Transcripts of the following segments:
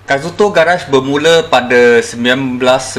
Kazuto Garage bermula pada 1999.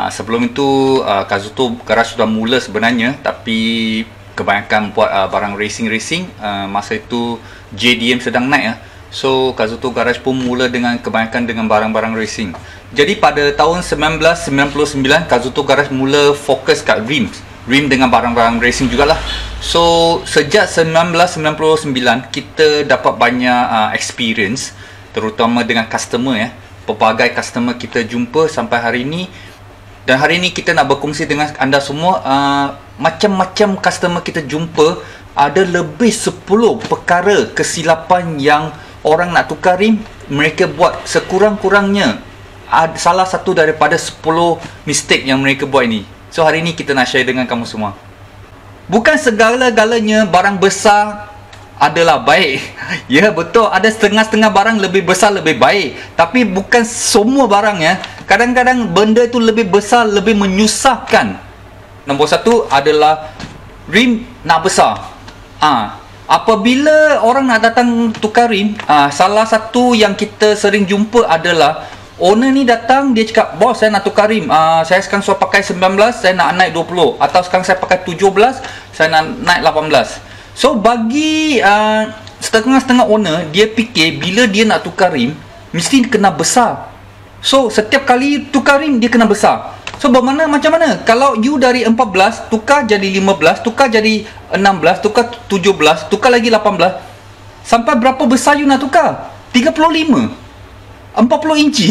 Sebelum itu Kazuto Garage sudah mula sebenarnya, tapi kebanyakan buat barang racing. Masa itu JDM sedang naik ya. So Kazuto Garage pun mula dengan kebanyakan dengan barang-barang racing. Jadi pada tahun 1999 Kazuto Garage mula fokus kat rim dengan barang-barang racing jugalah. So sejak 1999 kita dapat banyak experience, terutama dengan customer ya. Pelbagai customer kita jumpa sampai hari ini. Dan hari ini kita nak berkongsi dengan anda semua macam-macam customer kita jumpa. Ada lebih 10 perkara kesilapan yang orang nak tukar rim, mereka buat sekurang-kurangnya salah satu daripada 10 mistake yang mereka buat ini. So hari ini kita nak share dengan kamu semua. Bukan segala-galanya barang besar adalah baik. Ya betul, ada setengah-setengah barang lebih besar lebih baik, tapi bukan semua barang ya. Kadang-kadang benda itu lebih besar lebih menyusahkan. Nombor satu adalah rim nak besar. Apabila orang nak datang tukar rim, salah satu yang kita sering jumpa adalah owner ni datang, dia cakap, bos saya nak tukar rim, saya sekarang sudah pakai 19, saya nak naik 20, atau sekarang saya pakai 17, saya nak naik 18. So bagi setengah-setengah owner, dia fikir bila dia nak tukar rim mesti kena besar. So setiap kali tukar rim dia kena besar. So bermakna macam mana? Kalau you dari 14 tukar jadi 15, tukar jadi 16, tukar 17, tukar lagi 18, sampai berapa besar you nak tukar? 35, 40 inci.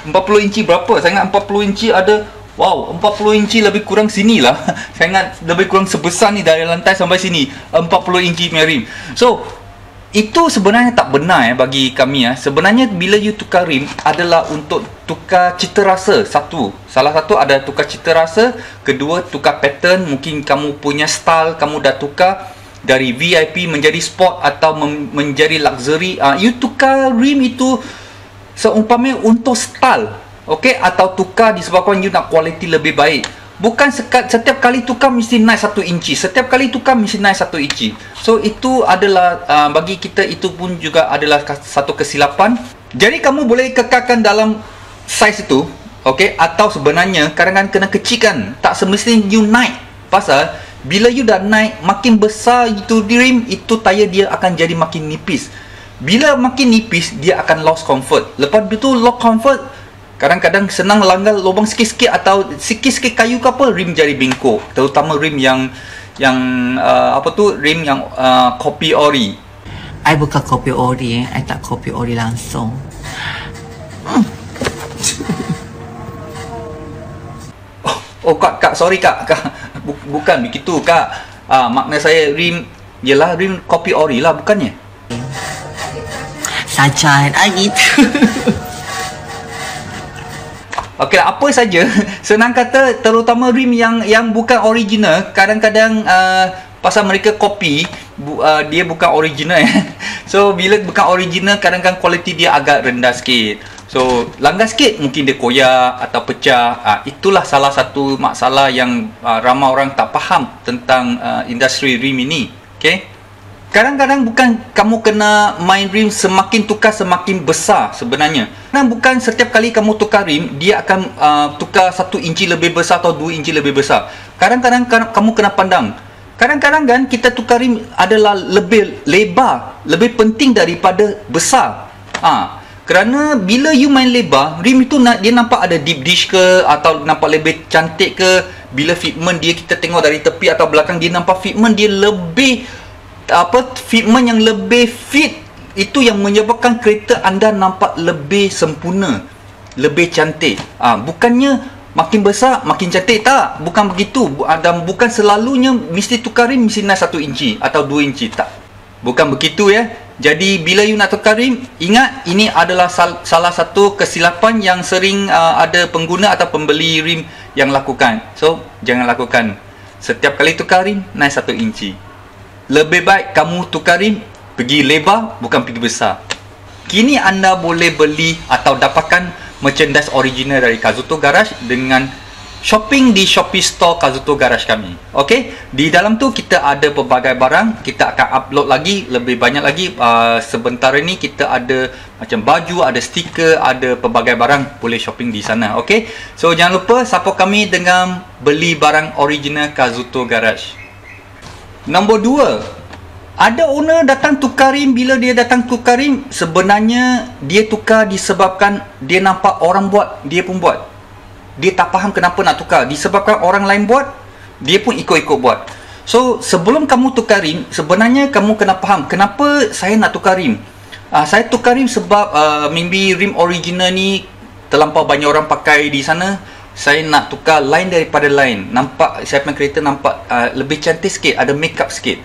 40 inci berapa? Saya ingat 40 inci ada, wow, 40 inci lebih kurang sini lah. Saya ingat lebih kurang sebesar ni dari lantai sampai sini, 40 inci punya rim. So itu sebenarnya tak benar bagi kami ya. Sebenarnya bila you tukar rim adalah untuk tukar cita rasa. Salah satu ada tukar cita rasa, kedua tukar pattern. Mungkin kamu punya style kamu dah tukar dari VIP menjadi sport atau menjadi luxury. You tukar rim itu seumpamanya untuk style, okey, atau tukar disebabkan you nak kualiti lebih baik. Bukan setiap kali tukar mesti naik 1 inci, setiap kali tukar mesti naik 1 inci. So itu adalah bagi kita itu pun juga adalah satu kesilapan. Jadi kamu boleh kekalkan dalam saiz itu, okey, atau sebenarnya kadang-kadang kena kecilkan. Tak semestinya you naik. Pasal bila you dah naik makin besar itu rim, itu tayar dia akan jadi makin nipis. Bila makin nipis, dia akan lost comfort. Lepas itu lost comfort, kadang-kadang senang langgar lubang sikit-sikit atau sikit-sikit kayu ke apa, rim jadi bengkok. Terutama rim yang rim yang kopi ori. I bukan kopi ori, I tak kopi ori langsung. Oh kak, sorry kak. Bukan begitu kak. Makna saya rim ialah rim kopi ori lah, bukannya? Sajan, gitu. Okey lah, apa saja. Senang kata, terutama rim yang bukan original, kadang-kadang pasal mereka copy, dia bukan original ya. So bila bukan original, kadang-kadang kualiti dia agak rendah sikit. So langgar sikit mungkin dia koyak atau pecah. Itulah salah satu masalah yang ramai orang tak faham tentang industri rim ini. Okey. Kadang-kadang bukan kamu kena main rim semakin tukar semakin besar sebenarnya. Dan bukan setiap kali kamu tukar rim dia akan tukar 1 inci lebih besar atau 2 inci lebih besar. Kadang-kadang kamu kena pandang. Kadang-kadang kan kita tukar rim adalah lebih lebar, lebih penting daripada besar. Kerana bila you main lebar, rim itu dia nampak ada deep dish ke atau nampak lebih cantik ke. Bila fitment dia kita tengok dari tepi atau belakang, dia nampak fitment dia lebih fitment yang lebih fit, itu yang menyebabkan kereta anda nampak lebih sempurna, lebih cantik. Bukannya makin besar makin cantik, tak, bukan begitu. Dan bukan selalunya mesti tukar rim mesti naik 1 inci atau 2 inci, tak, bukan begitu ya. Jadi bila you nak tukar rim, ingat ini adalah salah satu kesilapan yang sering ada pengguna atau pembeli rim yang lakukan. So jangan lakukan. Setiap kali tukar rim naik 1 inci. Lebih baik kamu tukar rim pergi lebar, bukan pergi besar. Kini anda boleh beli atau dapatkan merchandise original dari Kazuto Garage dengan shopping di Shopee Store Kazuto Garage kami. Okey, di dalam tu kita ada pelbagai barang. Kita akan upload lagi lebih banyak lagi. Sebentar ini kita ada macam baju, ada stiker, ada pelbagai barang, boleh shopping di sana. Okey, so jangan lupa support kami dengan beli barang original Kazuto Garage. Nombor 2, ada owner datang tukar rim. Bila dia datang tukar rim, sebenarnya dia tukar disebabkan dia nampak orang buat, dia pun buat. Dia tak faham kenapa nak tukar. Disebabkan orang lain buat, dia pun ikut-ikut buat. So, sebelum kamu tukar rim, sebenarnya kamu kena faham kenapa saya nak tukar rim. Saya tukar rim sebab maybe rim original ni terlampau banyak orang pakai di sana. Saya nak tukar lain daripada lain. Nampak, saya punya kereta nampak lebih cantik sikit, ada makeup sikit.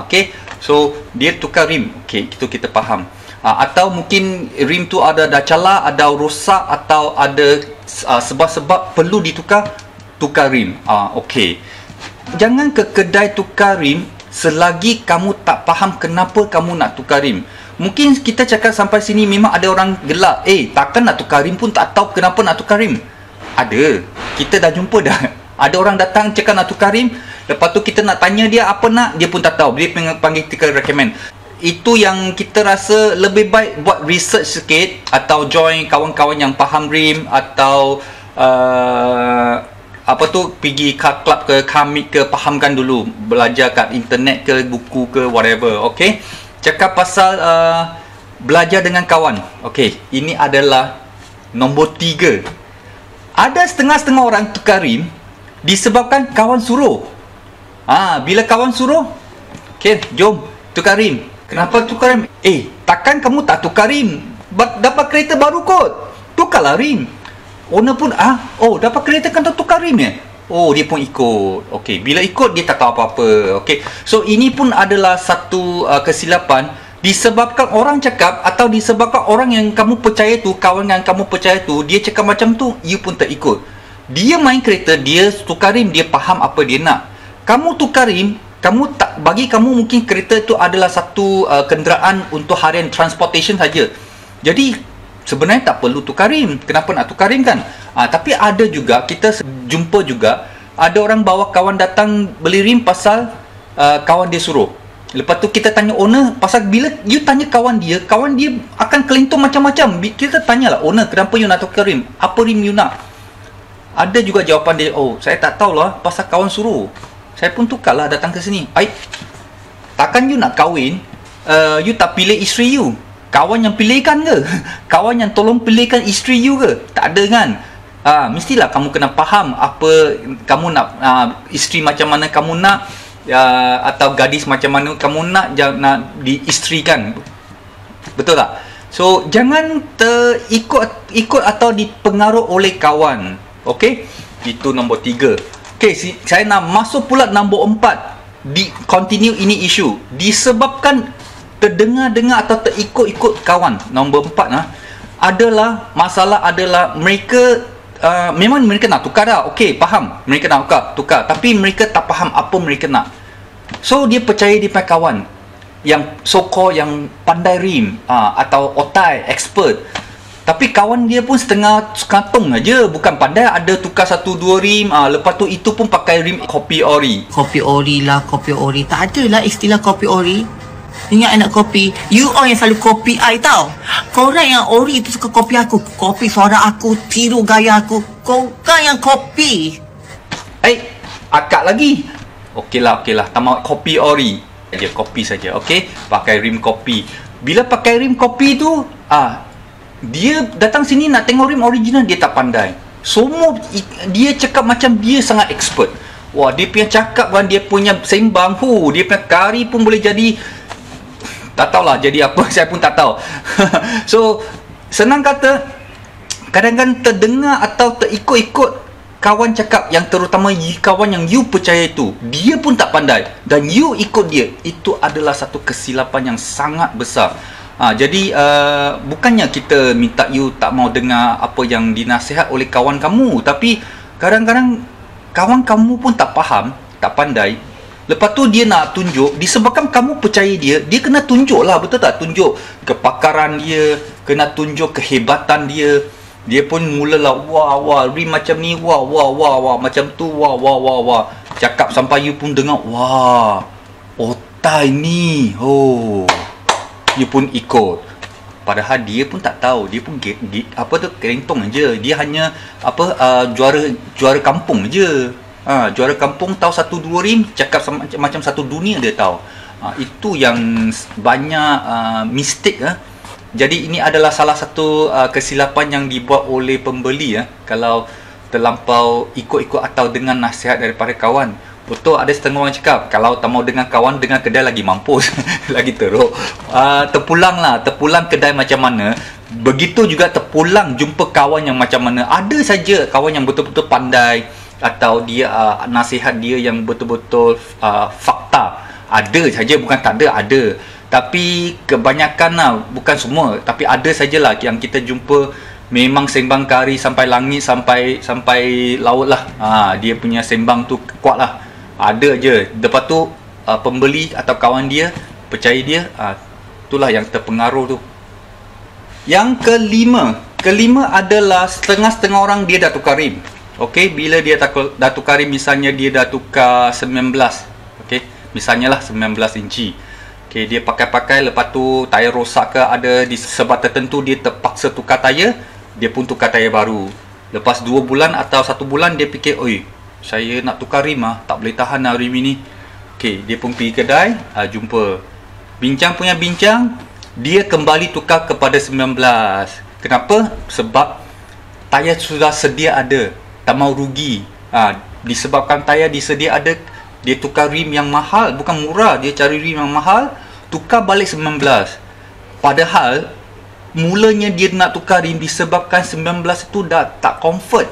Okay, so dia tukar rim. Okay, itu kita faham. Atau mungkin rim tu ada cala, ada rosak, atau ada sebab-sebab perlu tukar rim. Okey. Jangan ke kedai tukar rim selagi kamu tak faham kenapa kamu nak tukar rim. Mungkin kita cakap sampai sini memang ada orang gelak. Takkan nak tukar rim pun tak tahu kenapa nak tukar rim. Ada. Kita dah jumpa dah. Ada orang datang cakap nak tukar rim, lepas tu kita nak tanya dia apa nak, dia pun tak tahu. Dia panggil kita recommend. Itu yang kita rasa lebih baik buat research sikit, atau join kawan-kawan yang faham rim, atau pergi car club ke, comic ke, fahamkan dulu, belajar kat internet ke, buku ke, whatever. Okay, cakap pasal belajar dengan kawan. Okay, ini adalah nombor 3. Ada setengah-setengah orang tukar rim disebabkan kawan suruh. Bila kawan suruh, okay, jom tukar rim. Kenapa tukar rim? Takkan kamu tak tukar rim? Dapat kereta baru kot, tukarlah rim. Owner pun dapat kereta kan tukar rim ya? Dia pun ikut. Okey, bila ikut dia tak tahu apa-apa. Okey, so ini pun adalah satu kesilapan disebabkan orang cakap, atau disebabkan orang yang kamu percaya tu, kawan yang kamu percaya tu, dia cakap macam tu, you pun tak ikut. Dia main kereta, dia tukar rim, dia faham apa dia nak. Kamu tukar rim, kamu tak, bagi kamu mungkin kereta itu adalah satu kenderaan untuk harian transportation saja. Jadi sebenarnya tak perlu tukar rim. Kenapa nak tukar rim kan? Tapi ada juga, kita jumpa juga ada orang bawa kawan datang beli rim pasal kawan dia suruh. Lepas tu kita tanya owner, pasal bila you tanya kawan dia akan kelintung macam-macam. Kita tanyalah owner, kenapa you nak tukar rim? Apa rim you nak? Ada juga jawapan dia, saya tak tahulah, pasal kawan suruh. Saya pun tukarlah datang ke sini. Takkan you nak kahwin, you tak pilih isteri you? Kawan yang pilihkan ke? Kawan yang tolong pilihkan isteri you ke? Tak ada kan? Mestilah kamu kena faham apa kamu nak, isteri macam mana kamu nak, atau gadis macam mana kamu nak diisterikan. Betul tak? So jangan ikut atau dipengaruh oleh kawan. Okey, itu nombor 3. Okey, saya nak masuk pula nombor 4. Continue ini isu disebabkan terdengar-dengar atau terikut-ikut kawan. Nombor 4 adalah masalah adalah mereka memang mereka nak tukar dah. Okey, faham. Mereka nak tukar, tapi mereka tak faham apa mereka nak. So dia percaya dia punya kawan yang so-called yang pandai rim, atau otai, expert. Tapi kawan dia pun setengah kantung aja, bukan pandai, ada tukar 1-2 rim, lepas tu itu pun pakai rim kopi ori. Kopi ori lah, kopi ori. Tak ada lah istilah kopi ori. Ingat anak kopi, you all yang selalu kopi I tau. Korang yang ori tu suka kopi aku, kopi suara aku, tiru gaya aku. Korang yang kopi. Akak lagi. Okeylah, tamat kopi ori. Saja kopi saja, okey? Pakai rim kopi. Bila pakai rim kopi tu, dia datang sini nak tengok rim original, dia tak pandai. Semua dia cakap macam dia sangat expert. Wah, dia punya cakap kan, dia punya sembang, dia punya kari pun boleh jadi, tak tahulah jadi apa, saya pun tak tahu. So, senang kata, kadang-kadang terdengar atau terikut-ikut kawan cakap, yang terutama kawan yang you percaya itu, dia pun tak pandai dan you ikut dia. Itu adalah satu kesilapan yang sangat besar. Jadi bukannya kita minta you tak mau dengar apa yang dinasihat oleh kawan kamu, tapi kadang-kadang kawan kamu pun tak faham, tak pandai. Lepas tu dia nak tunjuk, disebabkan kamu percaya dia, dia kena tunjuk lah, betul tak? Tunjuk kepakaran dia, kena tunjuk kehebatan dia. Dia pun mulalah, wah, rim macam ni, wah, macam tu, wah. Cakap sampai you pun dengar, wah, otai ni, you pun ikut. Padahal dia pun tak tahu, dia pun kerentong je. Dia hanya juara kampung je. Juara kampung tahu 1-2 rim, cakap macam satu dunia dia tahu. Itu yang banyak mistake. Jadi ini adalah salah satu kesilapan yang dibuat oleh pembeli kalau terlampau ikut-ikut atau dengan nasihat daripada kawan. Betul, ada setengah orang cakap kalau tak mau dengan kawan, dengan kedai lagi mampus. Lagi teruk. Terpulang kedai macam mana, begitu juga terpulang jumpa kawan yang macam mana. Ada saja kawan yang betul-betul pandai atau dia nasihat dia yang betul-betul fakta. Ada saja, bukan tak ada. Tapi kebanyakan bukan semua, tapi ada sajalah yang kita jumpa memang sembang kari sampai langit, sampai laut lah. Dia punya sembang tu kuat lah. Ada je. Lepas tu pembeli atau kawan dia percaya dia, itulah yang terpengaruh tu. Yang kelima adalah setengah-setengah orang dia dah tukar rim. Okey, bila dia dah tukar rim, misalnya dia dah tukar 19, okey, misalnya lah 19 inci. Okay, dia pakai, lepas tu tayar rosak ke ada di sebab tertentu, dia terpaksa tukar tayar, dia pun tukar tayar baru. Lepas 2 bulan atau 1 bulan dia fikir, oi, saya nak tukar rim tak boleh tahan rim ini. Okay, dia pun pergi kedai, jumpa. Bincang, dia kembali tukar kepada 19. Kenapa? Sebab tayar sudah sedia ada, tak mau rugi. Disebabkan tayar disedia ada, dia tukar rim yang mahal, bukan murah, dia cari rim yang mahal, tukar balik 19. Padahal mulanya dia nak tukar rim disebabkan 19 itu dah tak comfort.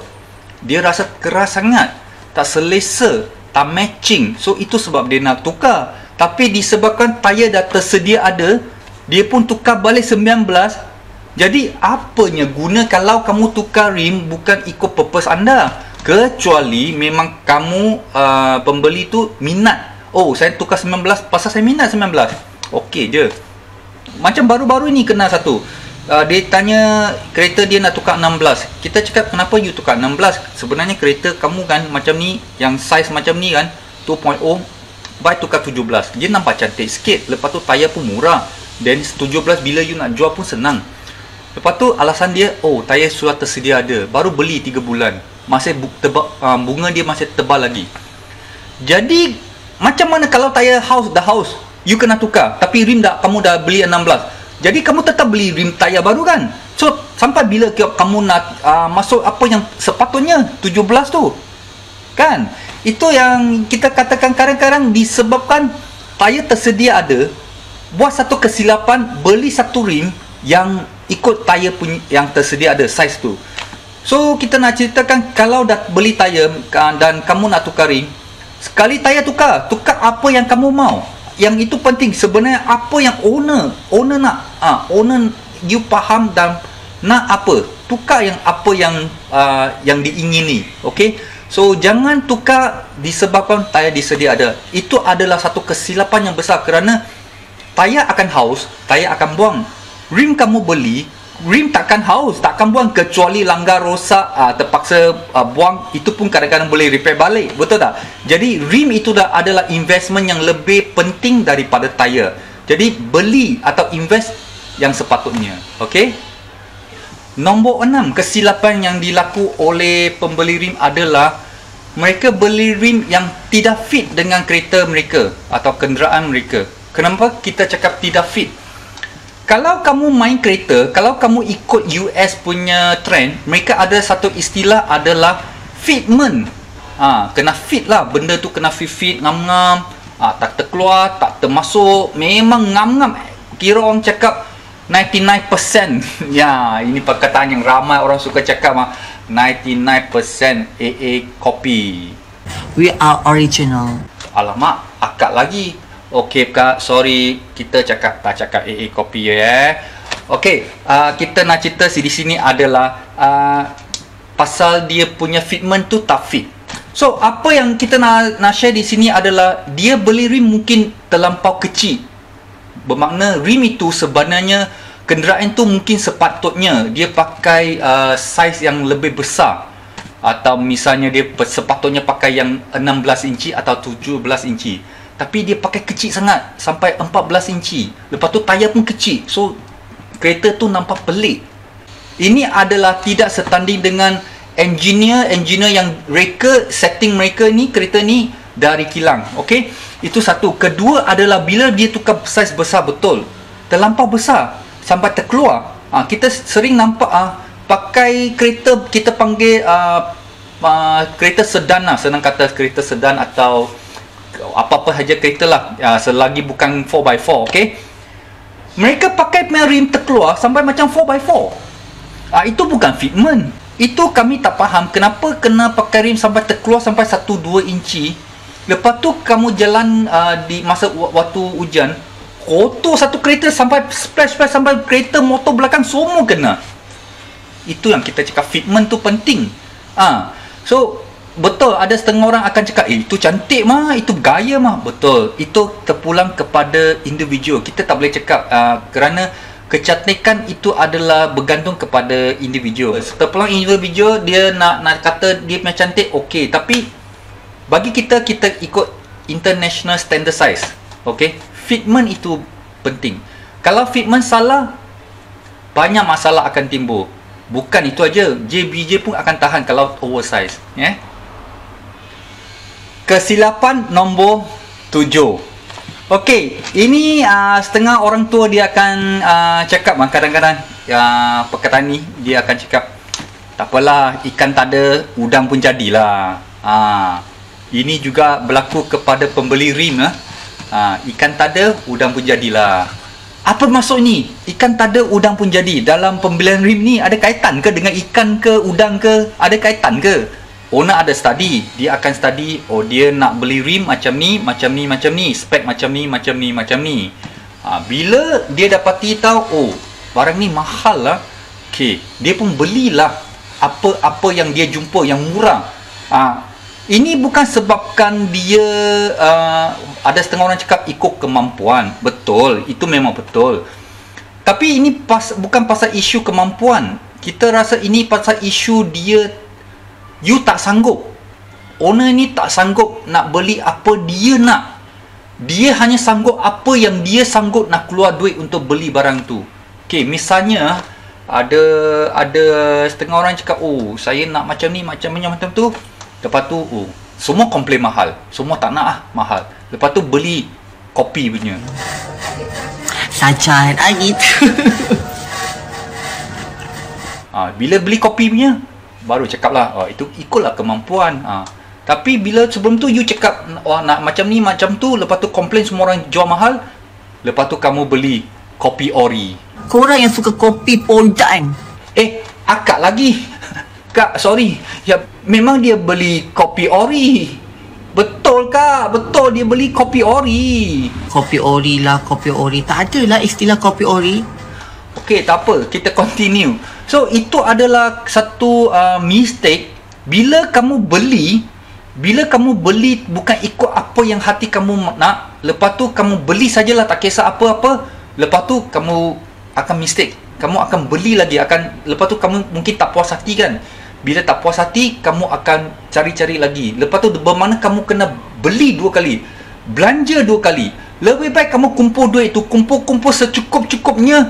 Dia rasa keras sangat, tak selesa, tak matching. So itu sebab dia nak tukar. Tapi disebabkan tayar dah tersedia ada, dia pun tukar balik 19. Jadi apanya guna kalau kamu tukar rim bukan ikut purpose anda? Kecuali memang kamu pembeli tu minat. Saya tukar 19 pasal saya minat 19. Okey je. Macam baru-baru ni kena satu. Dia tanya kereta dia nak tukar 16. Kita cakap kenapa you tukar 16? Sebenarnya kereta kamu kan macam ni, yang size macam ni kan, 2.0, buy tukar 17. Dia nampak cantik sikit. Lepas tu tayar pun murah. Dan 17 bila you nak jual pun senang. Lepas tu alasan dia, tayar sudah tersedia ada, baru beli 3 bulan. Masih bunga dia masih tebal lagi. Jadi macam mana kalau tayar house you kena tukar, tapi rim kamu dah beli 16. Jadi kamu tetap beli rim tayar baru kan? So sampai bila kamu nak masuk apa yang sepatutnya 17 tu kan? Itu yang kita katakan kadang-kadang disebabkan tayar tersedia ada, buat satu kesilapan, beli satu rim yang ikut tayar punya yang tersedia ada, size tu. So kita nak ceritakan kalau dah beli tayar dan kamu nak tukar rim, sekali tayar tukar apa yang kamu mau. Yang itu penting sebenarnya, apa yang owner nak. Owner you faham dan nak apa, tukar yang apa yang diingini. Okey, so jangan tukar disebabkan tayar disedia ada. Itu adalah satu kesilapan yang besar, kerana tayar akan haus, tayar akan buang. Rim kamu beli, rim takkan haus, takkan buang, kecuali langgar rosak, terpaksa buang. Itu pun kadang-kadang boleh repair balik, betul tak? Jadi rim itu adalah investment yang lebih penting daripada tayar. Jadi beli atau invest yang sepatutnya. Okey. Nombor 6, kesilapan yang dilaku oleh pembeli rim adalah mereka beli rim yang tidak fit dengan kereta mereka atau kenderaan mereka. Kenapa kita cakap tidak fit? Kalau kamu main kereta, kalau kamu ikut US punya trend, mereka ada satu istilah adalah fitment. Kena fit lah, benda tu kena fit, ngam-ngam, tak terkeluar, tak termasuk, memang ngam-ngam. Kira orang cakap 99%. Ya, ini perkataan yang ramai orang suka cakap, 99% AA copy. We are original. Alamak, akak lagi. Okey Kak, sorry, kita tak cakap AA copy ya. Okey, kita nak cerita di sini adalah pasal dia punya fitment tu tak fit. So apa yang kita nak share di sini adalah dia beli rim mungkin terlampau kecil. Bermakna rim itu sebenarnya kenderaan tu mungkin sepatutnya dia pakai saiz yang lebih besar, atau misalnya dia sepatutnya pakai yang 16 inci atau 17 inci, tapi dia pakai kecil sangat sampai 14 inci. Lepas tu tayar pun kecil, so kereta tu nampak pelik. Ini adalah tidak setanding dengan engineer yang setting mereka ni, kereta ni dari kilang. Okey, itu satu. Kedua adalah bila dia tukar saiz besar betul, terlampau besar sampai terkeluar. Kita sering nampak pakai kereta, kita panggil kereta sedan lah, senang kata kereta sedan atau apa-apa saja kereta lah, selagi bukan 4x4. okey, mereka pakai rim terkeluar sampai macam 4x4. Itu bukan fitment. Itu kami tak faham kenapa kena pakai rim sampai terkeluar sampai 1-2 inci. Lepas tu kamu jalan di masa waktu hujan, kotor satu kereta sampai splash sampai kereta motor belakang semua kena. Itu yang kita cakap fitment tu penting. So betul, ada setengah orang akan cakap itu cantik mah, itu gaya mah. Betul, itu terpulang kepada individu. Kita tak boleh cakap kerana kecantikan itu adalah bergantung kepada individu. Terpulang individu, dia nak kata dia macam cantik, okey, tapi bagi kita ikut international standard size. Okey, fitment itu penting. Kalau fitment salah, banyak masalah akan timbul. Bukan itu aja, JBJ pun akan tahan kalau oversize. Kesilapan nombor 7. Okey, ini setengah orang tua dia akan cakap, kadang-kadang perkataan ni dia akan cakap, tak apalah, ikan tak ada, udang pun jadilah. Ini juga berlaku kepada pembeli rim. Ikan tak ada, udang pun jadilah. Apa maksud ni? Ikan tak ada, udang pun jadi. Dalam pembelian rim ni ada kaitan ke dengan ikan ke, udang ke? Ada kaitan ke? Owner ada study. Dia akan study, oh dia nak beli rim macam ni, macam ni, macam ni, spek macam ni, macam ni, macam ni. Bila dia dapati tahu, oh barang ni mahal lah, okay, dia pun belilah apa yang dia jumpa yang murah. Ini bukan sebabkan dia ada setengah orang cakap ikut kemampuan. Betul, itu memang betul. Tapi ini bukan pasal isu kemampuan. Kita rasa ini pasal isu dia, you tak sanggup. Owner ni tak sanggup nak beli apa dia nak. Dia hanya sanggup apa yang dia sanggup nak keluar duit untuk beli barang tu. Okay, misalnya ada setengah orang cakap, oh saya nak macam ni, macam tu. Lepas tu semua komplain mahal. Semua tak nak mahal. Lepas tu beli kopi punya. Sajan gitu. Bila beli kopi punya, baru cakap lah, itu ikutlah kemampuan. Tapi bila sebelum tu you cakap nak macam ni, macam tu, lepas tu komplain semua orang jual mahal, lepas tu kamu beli kopi ori. Korang yang suka kopi pondan. Akak lagi. Kak, sorry. Ya, memang dia beli kopi ori. Betul kak, betul dia beli kopi ori. Kopi ori lah, kopi ori. Tak ada lah istilah kopi ori. Okey, tak apa, kita continue. So, itu adalah satu mistake. Bila kamu beli bukan ikut apa yang hati kamu nak, lepas tu kamu beli sajalah, tak kisah apa-apa, lepas tu kamu akan mistake. Kamu akan beli lagi, lepas tu kamu mungkin tak puas hati kan. Bila tak puas hati, kamu akan cari-cari lagi. Lepas tu bermakna kamu kena beli 2 kali, belanja 2 kali. Lebih baik kamu kumpul duit tu, kumpul secukup-cukupnya,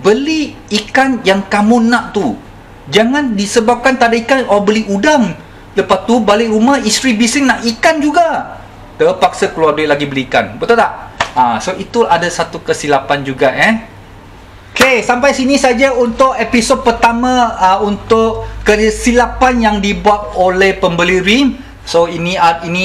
beli ikan yang kamu nak tu. Jangan disebabkan tak ada ikan, beli udang. Lepas tu balik rumah, isteri bising nak ikan juga, terpaksa keluar duit lagi beli ikan. Betul tak? So itu ada satu kesilapan juga. Okay, sampai sini saja untuk episod pertama untuk kesilapan yang dibuat oleh pembeli rim. So ini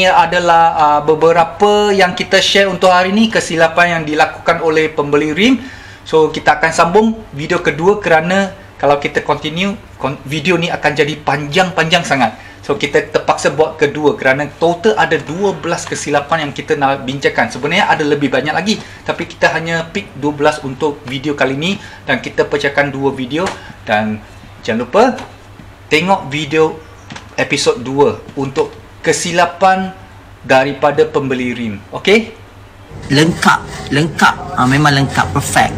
adalah beberapa yang kita share untuk hari ini, kesilapan yang dilakukan oleh pembeli rim. So kita akan sambung video kedua, kerana kalau kita continue, video ni akan jadi panjang-panjang sangat. So kita terpaksa buat kedua kerana total ada 12 kesilapan yang kita nak bincangkan. Sebenarnya ada lebih banyak lagi, tapi kita hanya pick 12 untuk video kali ini, dan kita pecahkan 2 video. Dan jangan lupa tengok video episod 2 untuk kesilapan daripada pembeli rim. Okey? Lengkap. Memang lengkap, perfect.